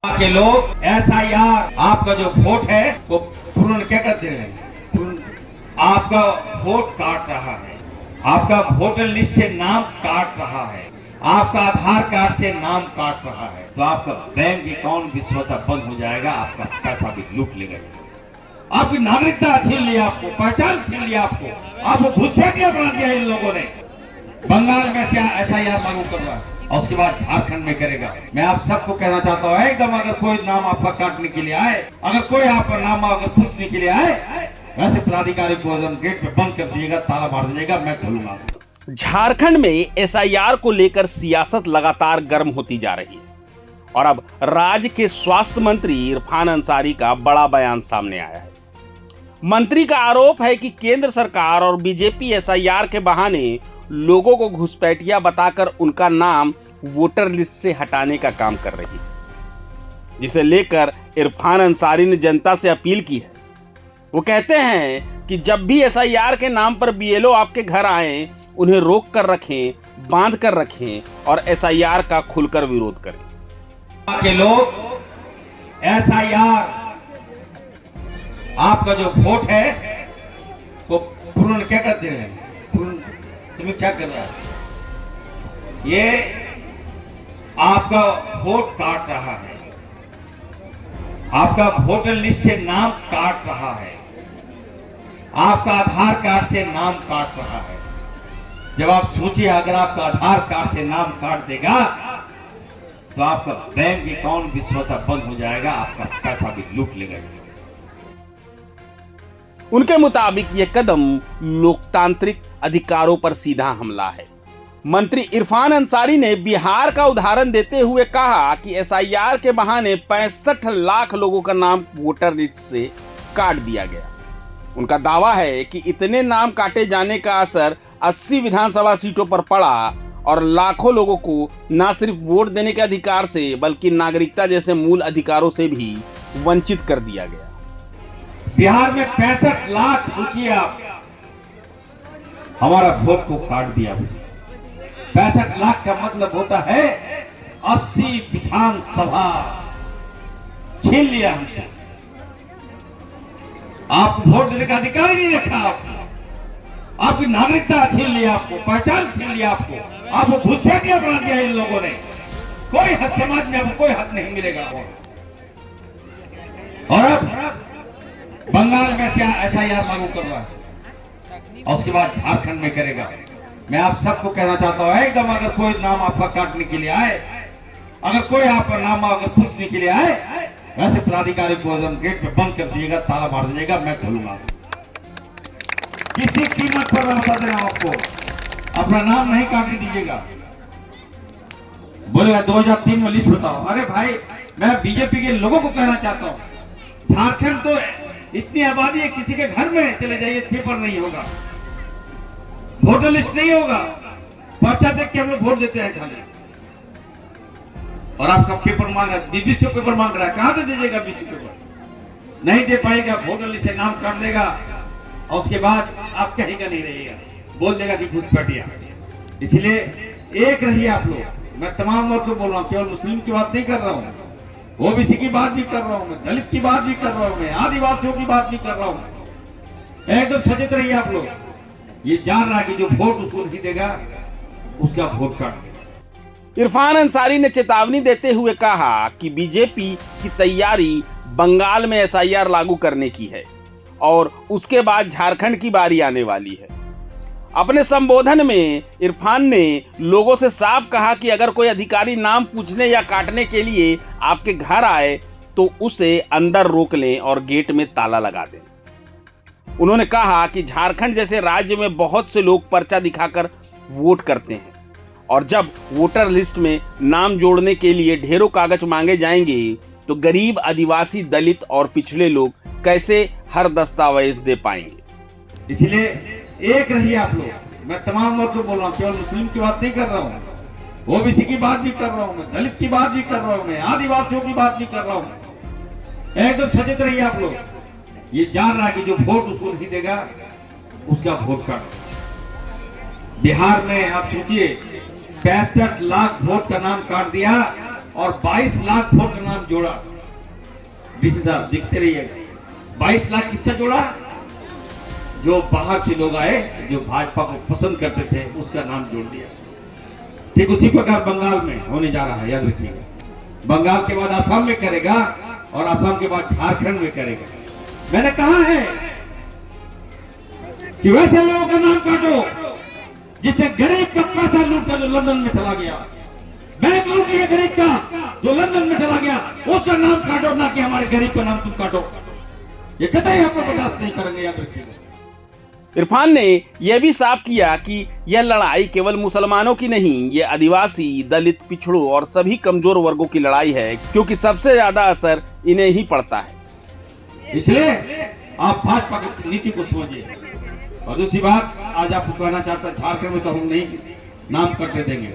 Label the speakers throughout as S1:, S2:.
S1: के लोग SIR आपका जो वोट है वो पूर्ण क्या करते हैं, आपका वोट काट रहा है, आपका वोटर लिस्ट से नाम काट रहा है, आपका आधार कार्ड से नाम काट रहा है, तो आपका बैंक अकाउंट भी स्वतः बंद हो जाएगा, आपका पैसा भी लूट लेगा, आपकी नागरिकता छीन लिया, आपको पहचान छीन लिया, आपको घुसपैठिया बना दिया इन लोगों ने। बंगाल में SIR लागू कर रहा है और उसके बाद झारखंड में करेगा। मैं आप सबको कहना चाहता हूँ एकदम, अगर कोई नाम आपका काटने के लिए आए, अगर कोई आपका नाम अगर पूछने के लिए आए, वैसे पदाधिकारी को गेट पे बंद कर दिएगा, ताला मार दीजिएगा, मैं खोलूंगा।
S2: झारखंड में SIR को लेकर सियासत लगातार गर्म होती जा रही है और अब राज्य के स्वास्थ्य मंत्री इरफान अंसारी का बड़ा बयान सामने आया है। मंत्री का आरोप है कि केंद्र सरकार और बीजेपी SIR के बहाने लोगों को घुसपैठिया बताकर उनका नाम वोटर लिस्ट से हटाने का काम कर रही है, जिसे लेकर इरफान अंसारी ने जनता से अपील की है। वो कहते हैं कि जब भी SIR के नाम पर BLO आपके घर आए, उन्हें रोक कर रखें, बांध कर रखें और SIR का खुलकर विरोध करें।
S1: के लोग SIR आपका जो वोट है वो पूर्ण क्या करते हैं, समीक्षा कर रहा है, ये आपका वोट काट रहा है, आपका वोटर लिस्ट से नाम काट रहा है, आपका आधार कार्ड से नाम काट रहा है। जब आप सोचिए, अगर आपका आधार कार्ड से नाम काट देगा तो आपका बैंक अकाउंट भी स्वतः बंद हो जाएगा, आपका पैसा भी लूट लेगा।
S2: उनके मुताबिक यह कदम लोकतांत्रिक अधिकारों पर सीधा हमला है। मंत्री इरफान अंसारी ने बिहार का उदाहरण देते हुए कहा कि SIR के बहाने 65 लाख लोगों का नाम वोटर लिस्ट से काट दिया गया। उनका दावा है कि इतने नाम काटे जाने का असर 80 विधानसभा सीटों पर पड़ा और लाखों लोगों को न सिर्फ वोट देने के अधिकार से बल्कि नागरिकता जैसे मूल अधिकारों से भी वंचित कर दिया गया।
S1: बिहार में 65 लाख, सोचिए आप, हमारा वोट को काट दिया। 65 लाख का मतलब होता है 80 विधानसभा छीन लिया हमसे। आप वोट देने का अधिकार ही नहीं रखा, आपकी नागरिकता छीन लिया, आपको पहचान छीन लिया, आपको घुसपैठिया बना दिया इन लोगों ने। कोई हक समाज में आपको कोई हक नहीं मिलेगा। और अब बंगाल में SIR लागू कर रहा है और उसके बाद झारखंड में करेगा। मैं आप सबको कहना चाहता हूँ एकदम, अगर कोई नाम आपका काटने के लिए आए, अगर कोई आपका नाम अगर पूछने के लिए आए, वैसे पदाधिकारी को गेट पे बंद कर दिएगा, ताला मार दीजिएगा, मैं खोलूंगा। किसी कीमत पर मैं बता दे रहा हूं आपको, अपना नाम नहीं काटने दीजिएगा। बोलेगा 2003 में लिस्ट बताओ। अरे भाई, मैं बीजेपी के लोगों को कहना चाहता हूँ, झारखंड तो इतनी आबादी है, किसी के घर में चले जाइए पेपर नहीं होगा, वोटर लिस्ट नहीं होगा, पर्चा देख के हम लोग वोट देते हैं खाली, और आपका पेपर मांग रहा है, 20 पेपर मांग रहा है, कहां से दीजिएगा 20 पेपर? नहीं दे पाएगा, वोटर लिस्ट से नाम काट देगा और उसके बाद आप कहीं का नहीं रहेगा, बोल देगा कि घुसपैठिया। इसलिए एक रहिए आप लोग। मैं तमाम लोग को बोल रहा हूँ, केवल मुस्लिम की बात नहीं कर रहा हूँ, OBC की बात भी कर रहा हूं, मैं दलित की बात भी कर रहा हूं, मैं आदिवासियों की बात भी कर रहा हूं। एकदम सचेत रहिए आप लोग। ये जान रहा है कि जो वोट उसको नहीं देगा, उसका वोट काट देगा।
S2: इरफान अंसारी ने चेतावनी देते हुए कहा कि बीजेपी की तैयारी बंगाल में SIR लागू करने की है और उसके बाद झारखंड की बारी आने वाली है। अपने संबोधन में इरफान ने लोगों से साफ कहा कि अगर कोई अधिकारी नाम पूछने या काटने के लिए आपके घर आए तो उसे अंदर रोक लें और गेट में ताला लगा दें। उन्होंने कहा कि झारखंड जैसे राज्य में बहुत से लोग पर्चा दिखाकर वोट करते हैं और जब वोटर लिस्ट में नाम जोड़ने के लिए ढेरों कागज मांगे जाएंगे तो गरीब, आदिवासी, दलित और पिछड़े लोग कैसे हर दस्तावेज दे पाएंगे।
S1: इसलिए एक रहिए आप लोग। मैं तमाम लोग को बोल रहा हूँ, केवल मुस्लिम की बात नहीं कर रहा हूँ, OBC की बात भी कर रहा हूँ, मैं दलित की बात भी कर रहा हूँ, मैं आदिवासियों की बात भी कर रहा हूँ। एकदम सचेत रहिए आप लोग। ये जान रहा है कि जो वोट उसको नहीं देगा, उसका वोट काट देगा। बिहार में आप सोचिए, 65 लाख वोट का नाम काट दिया और 22 लाख वोट का नाम जोड़ा। डीसी साहब दिखते रहिएगा। 22 लाख किसका जोड़ा? जो बाहर से लोग आए, जो भाजपा को पसंद करते थे, उसका नाम जोड़ दिया। ठीक उसी प्रकार बंगाल में होने जा रहा है, याद रखिएगा। बंगाल के बाद असम में करेगा और असम के बाद झारखंड में करेगा। मैंने कहा है कि वैसे लोगों का नाम काटो जिसने गरीब का पैसा लूट कर जो लंदन में चला गया, बैंक लूट लिया गरीब का जो लंदन में चला गया, उसका नाम काटो, ना कि हमारे गरीब का नाम तुम काटो। ये कतई आपको बर्दाश्त नहीं करेंगे, याद रखिएगा।
S2: इरफान ने यह भी साफ किया कि यह लड़ाई केवल मुसलमानों की नहीं, ये आदिवासी, दलित, पिछड़ों और सभी कमजोर वर्गों की लड़ाई है, क्योंकि सबसे ज्यादा असर इन्हें ही पड़ता है।
S1: इसलिए आप भाजपा की नीति को समझिए। और दूसरी बात, आज आपको कहना चाहता, झारखंड में तो हम नहीं नाम कटने देंगे,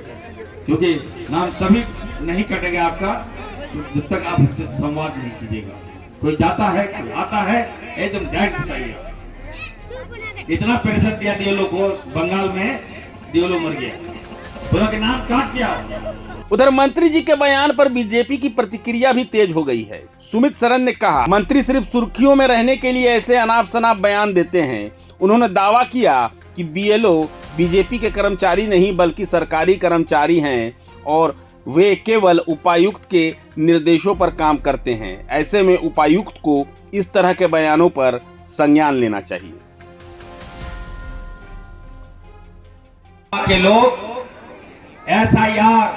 S1: क्योंकि नाम तभी नहीं कटेगा आपका जब तक आप उससे संवाद नहीं कीजिएगा। कोई जाता है, कोई आता है, एकदम डायरेक्ट बताइए। इतना प्रेशर दिया डीएलओ को, बंगाल में डीएलओ मर गया, पूरा के नाम काट दिया।
S2: उधर मंत्री जी के बयान पर बीजेपी की प्रतिक्रिया भी तेज हो गई है। सुमित सरन ने कहा, मंत्री सिर्फ सुर्खियों में रहने के लिए ऐसे अनाप शनाप बयान देते हैं। उन्होंने दावा किया कि बीएलओ बीजेपी के कर्मचारी नहीं बल्कि सरकारी कर्मचारी हैं और वे केवल उपायुक्त के निर्देशों पर काम करते हैं। ऐसे में उपायुक्त को इस तरह के बयानों पर संज्ञान लेना चाहिए।
S1: के लोग एसआईआर,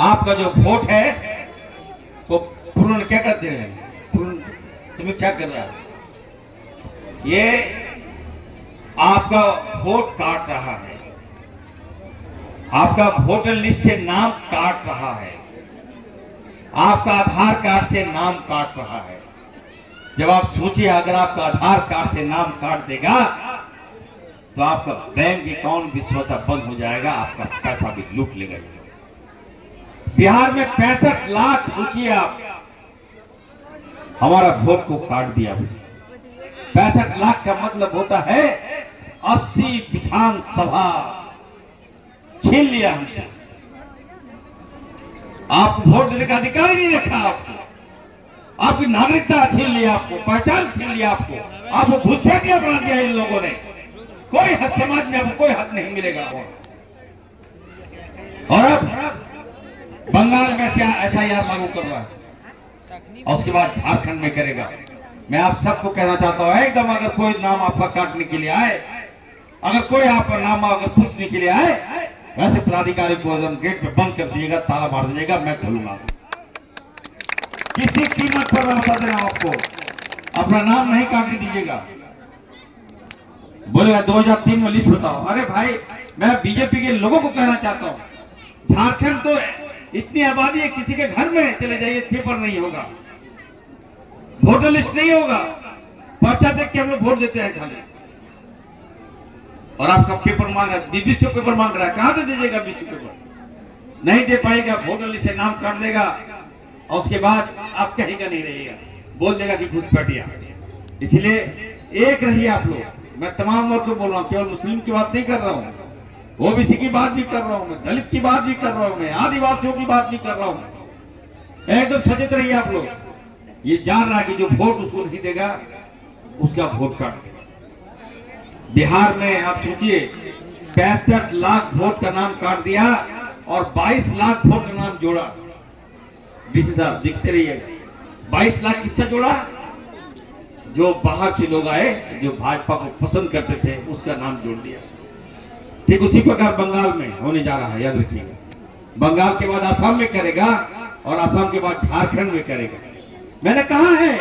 S1: आपका जो वोट है वो पूर्ण क्या करते हैं, पूर्ण समीक्षा कर रहा है। ये आपका वोट काट रहा है, आपका वोटर लिस्ट से नाम काट रहा है, आपका आधार कार्ड से नाम काट रहा है। जब आप सोचिए, अगर आपका आधार कार्ड से नाम काट देगा तो आपका बैंक अकाउंट भी स्वतः बंद हो जाएगा, आपका पैसा भी लूट लेगा। बिहार में 65 लाख, सोचिए आप, हमारा वोट को काट दिया। 65 लाख का मतलब होता है 80 विधानसभा छीन लिया हमसे। आप वोट देने का अधिकार ही नहीं रखा, आपकी नागरिकता छीन लिया, आपको पहचान छीन लिया, आपको घुसपैठिया बना दिया इन लोगों ने। कोई हक समाज में आपको कोई हक नहीं मिलेगा। और अब बंगाल में से एसआईआर लागू कर रहा है और उसके बाद झारखंड में करेगा। मैं आप सबको कहना चाहता हूं, एकदम अगर कोई नाम आपका काटने के लिए आए, अगर कोई आपका नाम अगर पूछने के लिए आए, वैसे पदाधिकारी को एकदम गेट पे बंद कर दिएगा, ताला मार दीजिएगा, मैं खोलूंगा। किसी कीमत पर मैं बता दे रहा हूं आपको, अपना नाम नहीं काटने दीजिएगा। बोलेगा 2003 में लिस्ट बताओ। अरे भाई, मैं बीजेपी के लोगों को कहना चाहता हूं, झारखंड तो इतनी आबादी है, किसी के घर में चले जाइए, पेपर नहीं होगा, वोटर लिस्ट नहीं होगा, पर्चा देख के हम लोग वोट देते हैं खाली। और आपका पेपर मांग रहा है, 20 पेपर मांग रहा है, कहां से दीजिएगा 20 पेपर? नहीं दे पाएगा, वोटर लिस्ट से नाम काट देगा और उसके बाद आप कहीं का नहीं रहेगा, बोल देगा कि घुसपैठिया। इसलिए एक रहिए आप लोग। मैं तमाम वर्ग को बोल रहा हूँ, केवल मुस्लिम की बात नहीं कर रहा हूँ, ओबीसी की बात भी कर रहा हूँ, मैं दलित की बात भी कर रहा हूँ, मैं आदिवासियों की बात भी कर रहा हूँ। एकदम सचेत रहिए आप लोग। ये जान रहा है कि जो वोट उसको नहीं देगा, उसका वोट काट देगा। बिहार में आप सोचिए, 65 लाख वोट का नाम काट दिया और 22 लाख वोट का नाम जोड़ा। डीसी साहब दिखते रहिएगा। 22 लाख किसका जोड़ा? जो बाहर से लोग आए, जो भाजपा को पसंद करते थे, उसका नाम जोड़ दिया। ठीक उसी प्रकार बंगाल में होने जा रहा है, याद रखिएगा। बंगाल के बाद असम में करेगा और असम के बाद झारखंड में करेगा। मैंने कहा है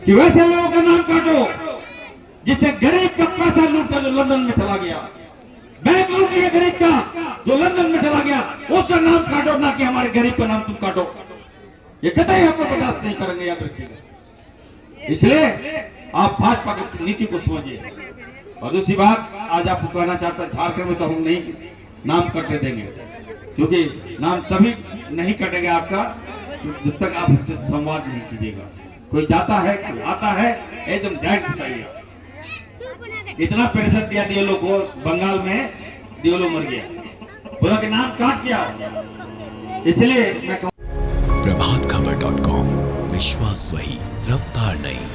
S1: कि वैसे लोगों का नाम काटो जिसने गरीब का पैसा लूट कर जो लंदन में चला गया, बैंक लूट लिया गरीब का जो लंदन में चला गया, उसका नाम काटो, ना कि हमारे गरीब का नाम तुम काटो। ये कतई आपको बर्दाश्त नहीं करेंगे, याद रखिएगा। इसलिए आप भाजपा की नीति को समझिए। और दूसरी बात, आज आपको कहना चाहता, झारखंड में तो हम नहीं नाम कटने देंगे, क्योंकि नाम तभी नहीं कटेगा आपका जब तक आप उससे संवाद नहीं कीजिएगा। कोई जाता है, कोई आता है, एकदम डायरेक्ट बताइए। इतना प्रेशर दिया डीएलओ को, बंगाल में डीएलओ मर गया, पूरा के नाम काट दिया। इसलिए मैं
S3: प्रभातखबर.com, विश्वास वही, रफ्तार नहीं।